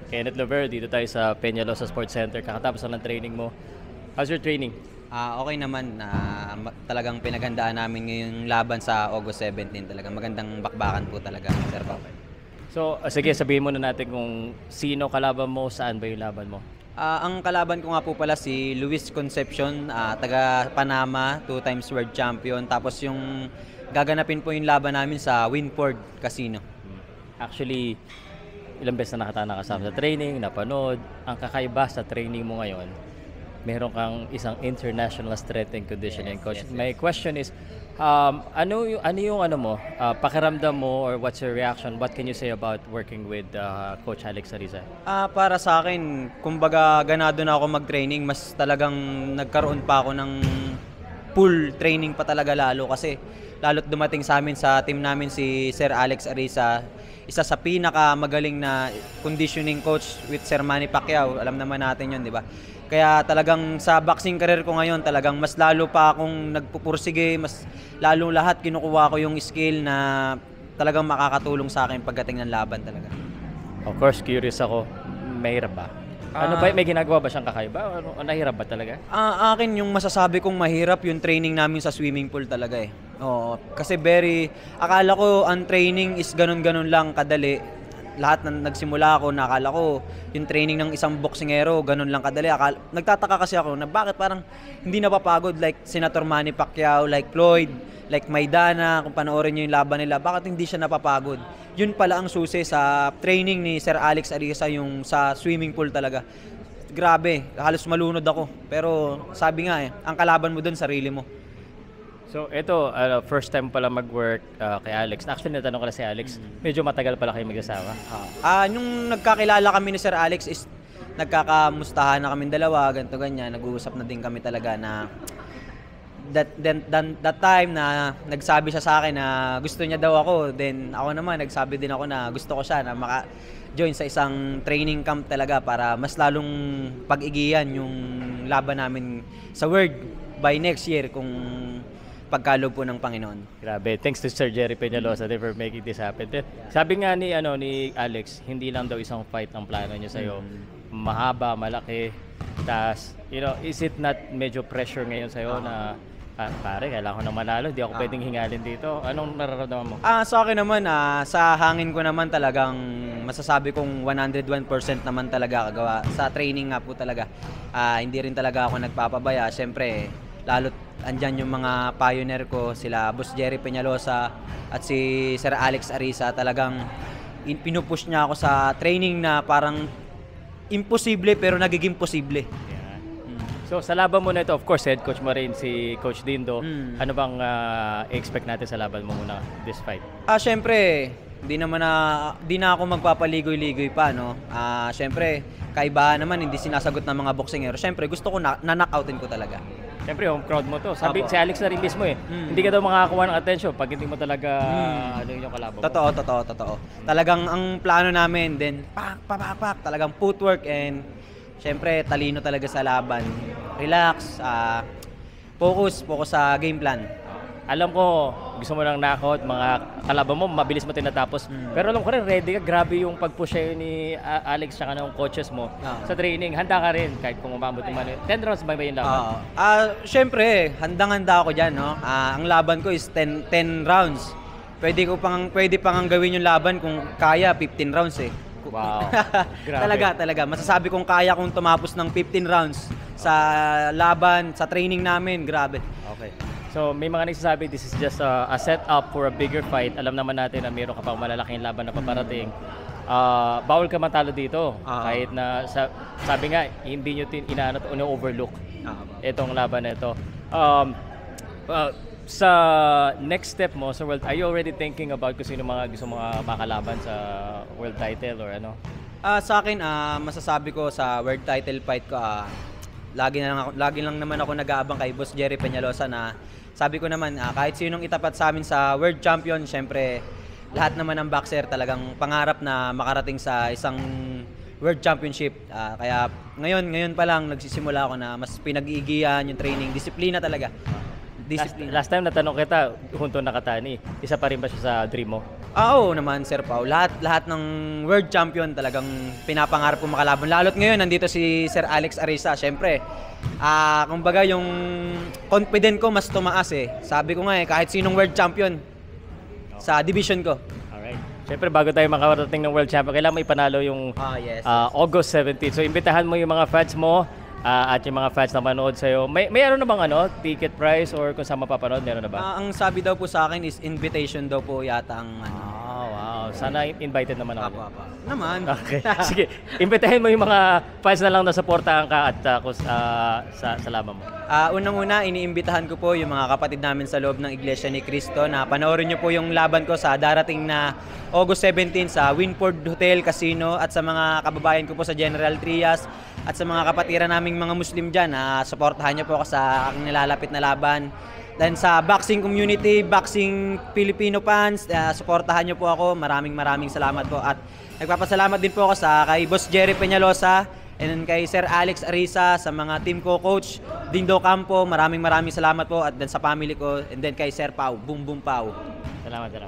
Kenneth Lover, dito tayo sa Peñalosa Sports Center. Kakatapos lang ng training mo. How's your training? Okay naman. Talagang pinaghandaan namin ngayong laban sa August 17. Talagang magandang bakbakan po talaga, Sir Pao. So, sige, sabihin muna natin kung sino kalaban mo, saan ba yung laban mo? Ang kalaban ko nga po pala si Luis Concepcion, taga Panama, 2 times world champion. Tapos yung gaganapin po yung laban namin sa Winford Casino. Actually, ilang beses na nakasama sa training, napanood. Ang kakaiba sa training mo ngayon, meron kang isang international strength and conditioning coach. Yes. My question is, ano yung pakiramdam mo, or what's your reaction? What can you say about working with Coach Alex Ariza? Para sa akin, kumbaga ganado na ako mag-training. Mas talagang nagkaroon pa ako ng full training pa talaga lalo. Kasi lalo't dumating sa amin sa team namin si Sir Alex Ariza, isa sa pinakamagaling na conditioning coach with Sir Manny Pacquiao. Alam naman natin yun, di ba? Kaya talagang sa boxing career ko ngayon, talagang mas lalo pa akong nagpupursige, mas lalo lahat kinukuha ko yung skill na talagang makakatulong sa akin pagdating ng laban talaga. Of course, curious ako, mahirap ba? Ano ba, may ginagawa ba siyang kakaiba? O nahirap ba talaga? Akin yung masasabi kong mahirap yung training namin sa swimming pool talaga eh. Oo, kasi akala ko ang training is ganun-ganun lang kadali. Lahat na nagsimula ako, nakala ko yung training ng isang boksingero, ganun lang kadali. Nagtataka kasi ako na bakit parang hindi napapagod like Senator Manny Pacquiao, like Floyd, like Maidana, kung panoorin nyo yung laban nila, bakit hindi siya napapagod? Yun pala ang susi sa training ni Sir Alex Ariza, yung sa swimming pool talaga. Grabe, halos malunod ako. Pero sabi nga ang kalaban mo dun, sarili mo. So, ito, first time pala mag-work kay Alex. Actually, natanong ko na si Alex, medyo matagal pala kayo mag-asawa. Nung nagkakilala kami ni Sir Alex is nagkakamustahan na kami dalawa, ganito ganyan, nag-uusap na din kami talaga na that time na nagsabi siya sa akin na gusto niya daw ako, then ako naman nagsabi din ako na gusto ko siya na maka-join sa isang training camp talaga para mas lalong pag-igiyan yung laban namin sa World by next year kung pagkaloob po ng Panginoon. Grabe. Thanks to Sir Jerry Peñalosa for making this happen. Sabi nga ni Alex, hindi lang daw isang fight ang plano niya sa'yo. Mahaba, malaki. Tas, is it not medyo pressure ngayon sa'yo na pare, kailangan ko na manalo, hindi ako pwedeng hingalin dito. Anong nararamdaman mo? Sa akin naman, sa hangin ko naman talagang masasabi kong 101% naman talaga kagawa. Sa training nga po talaga. Hindi rin talaga ako nagpapabaya. Siyempre, lalo't andyan yung mga pioneer ko, sila Boss Jerry Peñalosa at si Sir Alex Ariza. Talagang pinupush niya ako sa training na parang imposible pero nagiging posible. So, sa laban mo na ito, of course, head coach mo rin si Coach Dindo. Ano bang expect natin sa laban mo muna this fight? Siyempre, di na ako magpapaligoy-ligoy pa, no? Siyempre, kaibahan naman, hindi sinasagot ng mga boksingero. Siyempre, gusto ko na-knockoutin ko talaga. Siyempre, home crowd mo to. Si Alex na rin mismo hindi ka daw makakakuha ng attention pag hindi mo talaga yung kalaban mo. Totoo. Talagang ang plano namin, then pak, talagang footwork and siyempre, talino talaga sa laban. Relax, focus sa game plan. Alam ko, gusto mo lang knockout, mga kalaban mo, mabilis mo tinatapos. Pero alam ko rin, ready ka. Grabe yung pag-push sa'yo ni Alex tsaka ng coaches mo sa training. Handa ka rin kahit kung umabot naman. 10 rounds ba yung laban? Siyempre, handang-handa ako dyan. No? Ang laban ko is 10 rounds. Pwede pang gawin yung laban kung kaya 15 rounds eh. Wow. Grabe. Talaga. Masasabi kong kaya kong tumapos ng 15 rounds sa laban, sa training namin. Grabe. Okay. So, may mga nagsasabi, this is just a setup for a bigger fight. Alam naman natin na mayroon ka pang malalaking laban na paparating. Bawal ka matalo dito. Kahit na, sabi nga, hindi nyo overlook itong laban na ito. Sa next step mo sa world, are you already thinking about kung sino mga gusto mga makalaban sa world title or ano? Sa akin, masasabi ko sa world title fight ko, lagi lang naman ako nag-aabang kay Boss Jerry Peñalosa na sabi ko naman, kahit sinong itapat sa amin sa world champion, syempre lahat naman ng boxer talagang pangarap na makarating sa isang world championship. Kaya ngayon pa lang nagsisimula ako na mas pinag-iigihan yung training, disiplina talaga. Last time natanong kita, Hunto Nakatani, isa pa rin ba siya sa dream mo? Oo naman, Sir Pau. Lahat ng world champion talagang pinapangarap ko makalaban. Lalo't ngayon, nandito si Sir Alex Arisa. Siyempre, kumbaga yung confident ko mas tumaas eh. Sabi ko nga eh, kahit sinong world champion sa division ko. Alright. Siyempre, bago tayo makarating ng World Champion, kailangan mo ipanalo yung Yes. August 17. So, imbitahan mo yung mga fans mo at yung mga fans na manood sa'yo. May ano na bang ticket price or kung saan mapapanood, meron na ba? Ang sabi daw po sa akin is invitation daw po yata ang Wow. Sana invited naman ako. Apa. Naman. Okay. Sige, imbitahin mo yung mga fans na lang na supportahan ka at sa laban mo. Unang-una, iniimbitahan ko po yung mga kapatid namin sa loob ng Iglesia ni Cristo na panoorin nyo po yung laban ko sa darating na August 17 sa Winford Hotel Casino at sa mga kababayan ko po sa General Trias at sa mga kapatiran naming mga Muslim dyan, supportahan nyo po ako sa aking nilalapit na laban. Then sa boxing community, boxing Filipino fans, supportahan nyo po ako. Maraming salamat po. At nagpapasalamat din po ako kay Boss Jerry Peñalosa and then kay Sir Alex Arisa, sa mga team ko, Coach Dindo Campo. Maraming salamat po. At then sa family ko, and then kay Sir Pau, Boom Boom Pau. Salamat, bro.